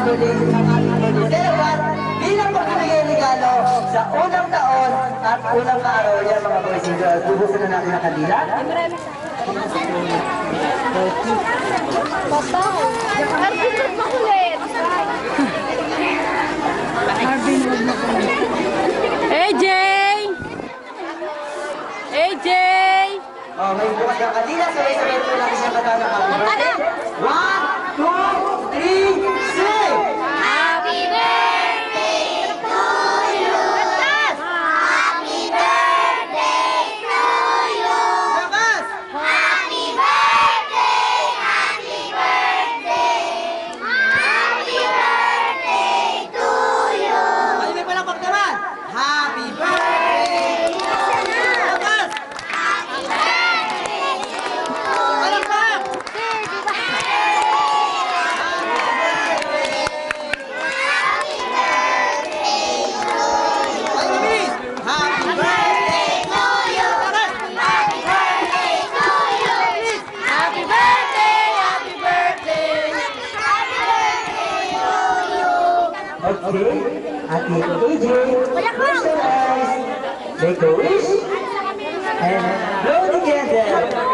birthday celebrant bilang pagbibigay regalo sa unang taon at unang araw yan mga boys and girls. Bubusin na natin ang kandila. Papa, Marvin, makulit. Marvin, makulit. AJ! AJ! Oh, may bukas ng kandila. Sabay-sabay po natin siya katana. Ano? 1, 2, 3, sing! Happy birthday to you! Happy birthday to you! Lakas! Happy birthday! Happy birthday! Happy birthday to you! Ay, may palakpak naman! Happy birthday! Lakas! Palakpak! Ay, mabilis! Happy birthday! to you! Happy birthday to you! Happy birthday! Happy birthday! Happy birthday to you! Okay, Ate AJ, close your eyes, make a wish, and blow the candle.